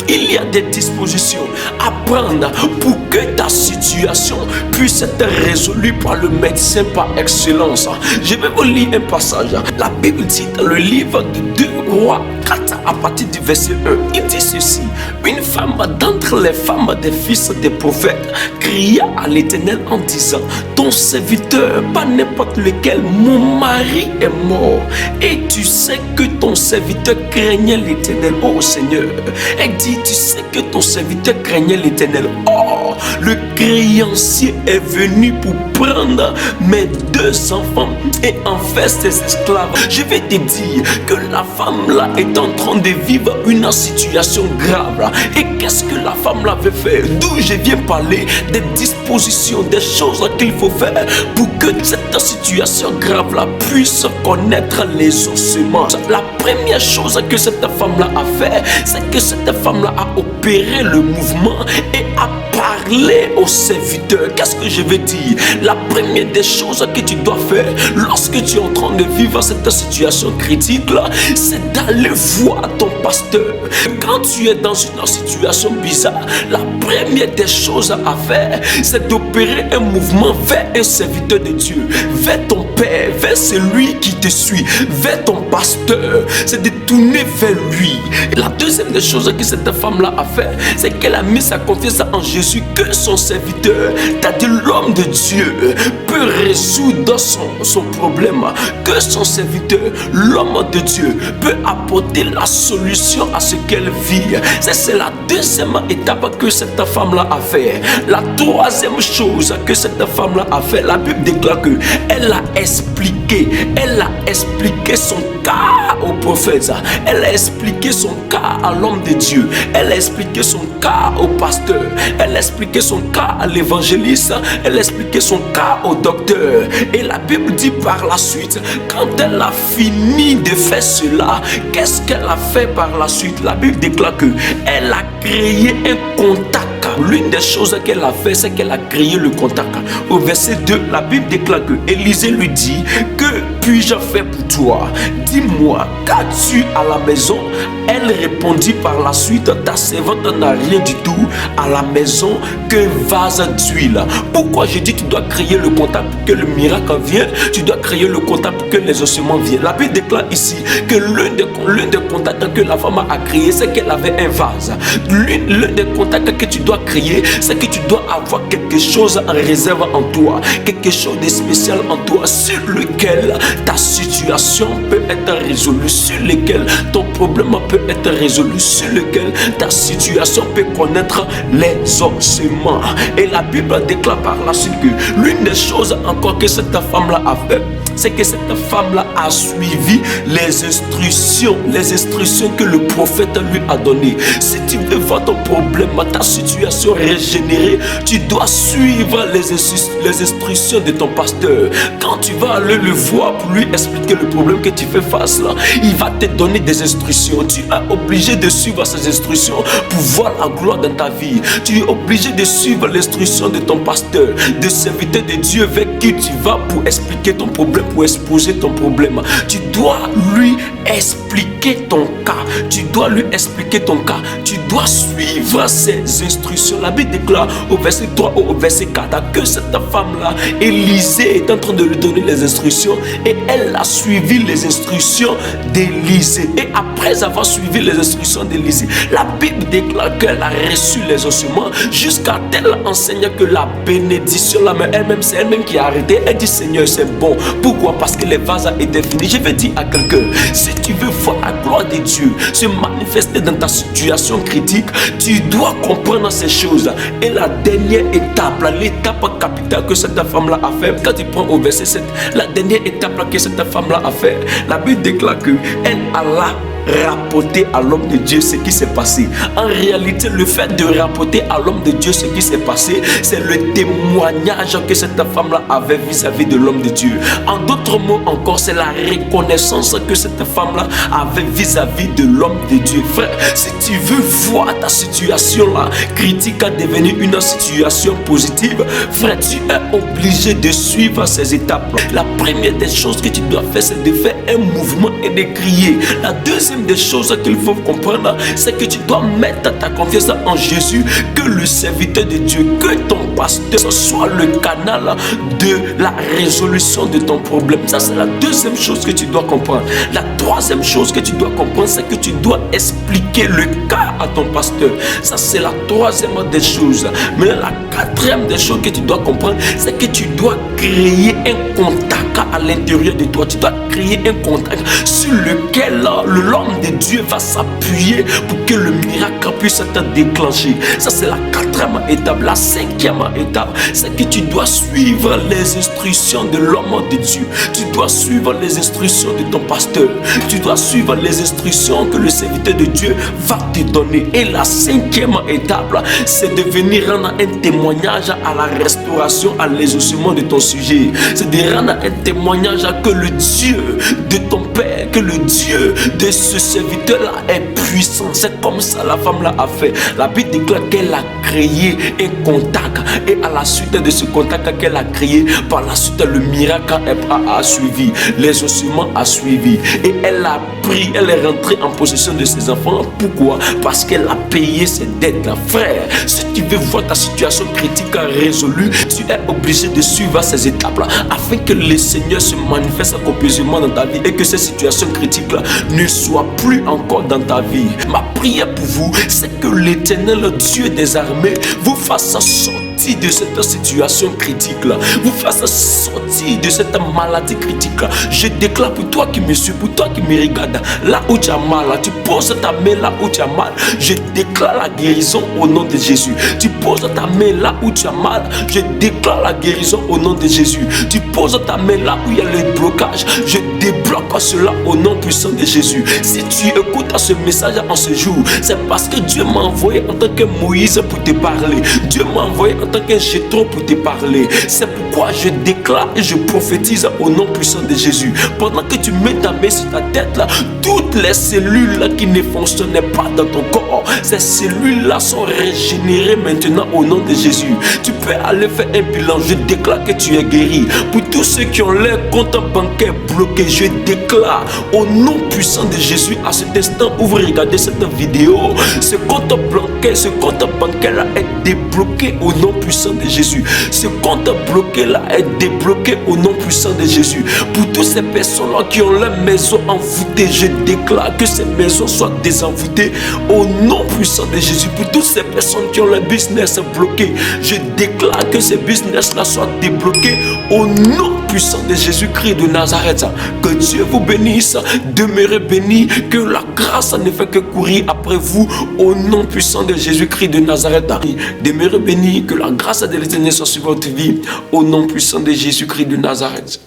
il y a des dispositions à prendre pour que ta situation puisse être résolue par le médecin par excellence. Je vais vous lire un passage. La Bible dit dans le livre de 2 Rois 4 à partir du verset 1, il dit ceci: une femme d'entre les femmes des fils des prophètes cria à l'Éternel en disant: ton serviteur, pas n'importe lequel, mon mari est mort, et tu sais que ton serviteur craignait l'Éternel. Oh Seigneur, elle dit: tu sais que ton serviteur craignait l'Éternel. Oh, le créancier est venu pour prendre mes 2 enfants et en faire ses esclaves. Je vais te dire que la femme là est en train de vivre une situation grave là. Et qu'est-ce que la femme là veut faire? D'où je viens parler des dispositions, des choses qu'il faut faire pour que cette situation grave là puisse connaître les ossements. La première chose que cette femme là a fait, c'est que cette femme là a opéré le mouvement et a parlé au serviteur. Qu'est-ce que je veux dire? La première des choses que tu dois faire lorsque tu es en train de vivre cette situation critique là, c'est d'aller voir ton pasteur. Quand tu es dans une situation bizarre, la première des choses à faire, c'est d'opérer un mouvement vers un serviteur de Dieu, vers ton père, vers celui qui te suit, vers ton pasteur. C'est de tourner vers lui. La deuxième des choses que cette femme-là a fait, c'est qu'elle a mis sa confiance en Jésus, que son serviteur, c'est-à-dire l'homme de Dieu, peut résoudre son problème, que son serviteur, l'homme de Dieu, peut apporter la solution à ce qu'elle vit. C'est la deuxième étape que cette femme-là a fait. La troisième chose que cette femme-là a fait, la Bible déclare que elle a expliqué son cas au prophète, elle a expliqué son cas à l'homme de Dieu, elle a expliqué son cas au pasteur, elle a expliqué son cas à l'évangéliste, elle a expliqué son cas au docteur. Et la Bible dit par la suite, quand elle a fini de faire cela, qu'est-ce qu'elle a fait par la suite? La Bible déclare que elle a créé un contact. L'une des choses qu'elle a fait, c'est qu'elle a créé le contact. Au verset 2, la Bible déclare que Élisée lui dit: que puis-je faire pour toi? Dis-moi, qu'as-tu à la maison? Elle répondit par la suite: ta servante n'a rien du tout à la maison que vase d'huile. Pourquoi je dis tu dois créer le contact pour que le miracle vienne? Tu dois créer le contact pour que les ossements viennent. La Bible déclare ici que l'un des contacts que la femme a créé, c'est qu'elle avait un vase. L'un des contacts que tu dois créer, c'est que tu dois avoir quelque chose en réserve en toi, quelque chose de spécial en toi, sur lequel ta situation peut être résolue, sur lequel ton problème peut être résolu, sur lequel ta situation peut connaître les ossements. Et la Bible déclare par la suite que l'une des choses encore que cette femme-là a fait, c'est que cette femme-là a suivi les instructions que le prophète lui a données. Si tu veux voir ton problème, ta situation régénérée, tu dois suivre les instructions de ton pasteur. Quand tu vas aller le voir pour lui expliquer le problème que tu fais face là, il va te donner des instructions. Tu es obligé de suivre ces instructions pour voir la gloire dans ta vie. Tu es obligé de suivre l'instruction de ton pasteur, de serviteur de Dieu vers qui tu vas pour expliquer ton problème, pour exposer ton problème. Tu dois lui expliquer ton cas. Tu dois lui expliquer ton cas. Tu dois suivre ses instructions. La Bible déclare au verset 3 ou au verset 4 que cette femme-là, Élisée, est en train de lui donner les instructions et elle a suivi les instructions d'Élisée. Et après avoir suivi les instructions d'Élisée, la Bible déclare qu'elle a reçu les ossements jusqu'à telle enseigne que la bénédiction, là, mais elle-même, c'est elle-même qui a arrêté. Elle dit: Seigneur, c'est bon. Pourquoi? Parce que les vases étaient finis. Je vais dire à quelqu'un, si tu veux voir la gloire de Dieu se manifester dans ta situation critique, tu dois comprendre ces choses. Et la dernière étape, l'étape capitale que cette femme-là a fait, quand tu prends au verset 7, la dernière étape que cette femme-là a fait, la Bible déclare qu'elle alla rapporter à l'homme de Dieu ce qui s'est passé. En réalité, le fait de rapporter à l'homme de Dieu ce qui s'est passé, c'est le témoignage que cette femme-là avait vis-à-vis de l'homme de Dieu. En d'autres mots encore, c'est la reconnaissance que cette femme-là avait vis-à-vis de l'homme de Dieu. Frère, si tu veux voir ta situation-là critique à devenir une situation positive, frère, tu es obligé de suivre ces étapes. La première des choses que tu dois faire, c'est de faire un mouvement et de crier. La deuxième deuxième des choses qu'il faut comprendre, c'est que tu dois mettre ta confiance en Jésus, que le serviteur de Dieu, que ton pasteur soit le canal de la résolution de ton problème. Ça, c'est la deuxième chose que tu dois comprendre. La troisième chose que tu dois comprendre, c'est que tu dois expliquer le cas à ton pasteur. Ça, c'est la troisième des choses. Mais la quatrième des choses que tu dois comprendre, c'est que tu dois créer un contact à l'intérieur de toi. Tu dois créer un contact sur lequel l'homme de Dieu va s'appuyer pour que le miracle puisse être déclenché. Ça, c'est la quatrième étape. La cinquième étape, c'est que tu dois suivre les instructions de l'homme de Dieu. Tu dois suivre les instructions de ton pasteur. Tu dois suivre les instructions que le serviteur de Dieu va te donner. Et la cinquième étape, c'est de venir rendre un témoignage à la restauration, à l'exaucement de ton sujet. C'est de rendre un témoignage que le Dieu de ton Père, que le Dieu de ce serviteur-là est puissant. C'est comme ça la femme-là a fait. La Bible déclare qu'elle a créé un contact, et à la suite de ce contact qu'elle a créé, par la suite le miracle a suivi, l'exaucement a suivi, et elle a pris, elle est rentrée en possession de ses enfants. Pourquoi? Parce qu'elle a payé ses dettes. Frère, si tu veux voir ta situation critique résolue, tu es obligé de suivre ces étapes-là, afin que le Seigneur se manifeste copieusement dans ta vie et que ces situations critiques-là ne soient plus encore dans ta vie. Ma prière pour vous, c'est que l'Éternel Dieu des armées vous fasse sortir de cette situation critique-là, vous fasse sortir de cette maladie critique-là. Je déclare pour toi qui me suis, pour toi qui me regarde, là où tu as mal, tu poses ta main là où tu as mal, je déclare la guérison au nom de Jésus. Tu poses ta main là où tu as mal, je déclare la guérison au nom de Jésus. Tu poses ta main là où il y a le blocage, je débloque cela au nom puissant de Jésus. Si tu écoutes ce message en ce jour, c'est parce que Dieu m'a envoyé en tant que Moïse pour te parler. Dieu m'a envoyé en tant que Jéthro pour te parler. C'est pourquoi je déclare et je prophétise au nom puissant de Jésus. Pendant que tu mets ta main sur ta tête là, toutes les cellules là qui ne fonctionnaient pas dans ton corps, ces cellules là sont régénérées maintenant au nom de Jésus. Tu peux aller faire un bilan. Je déclare que tu es guéri. Pour tous ceux qui ont leur compte bancaire bloqué, je déclare au nom puissant de Jésus à cet instant où vous regardez cette vidéo, ce compte bancaire, là est débloqué au nom puissant de Jésus. Ce compte bloqué là est débloqué au nom puissant de Jésus. Pour toutes ces personnes là qui ont leur maison envoûtée, je déclare que ces maisons soient désenvoûtées au nom puissant de Jésus. Pour toutes ces personnes qui ont leur business bloqué, je déclare que ces business là soient débloqués au nom puissant de Jésus-Christ de Nazareth. Que Dieu vous bénisse, demeurez bénis, que la grâce ne fait que courir après vous au nom puissant de Jésus-Christ de Nazareth. Demeurez bénis, que la grâce de l'Éternel soit sur votre vie au nom puissant de Jésus-Christ de Nazareth.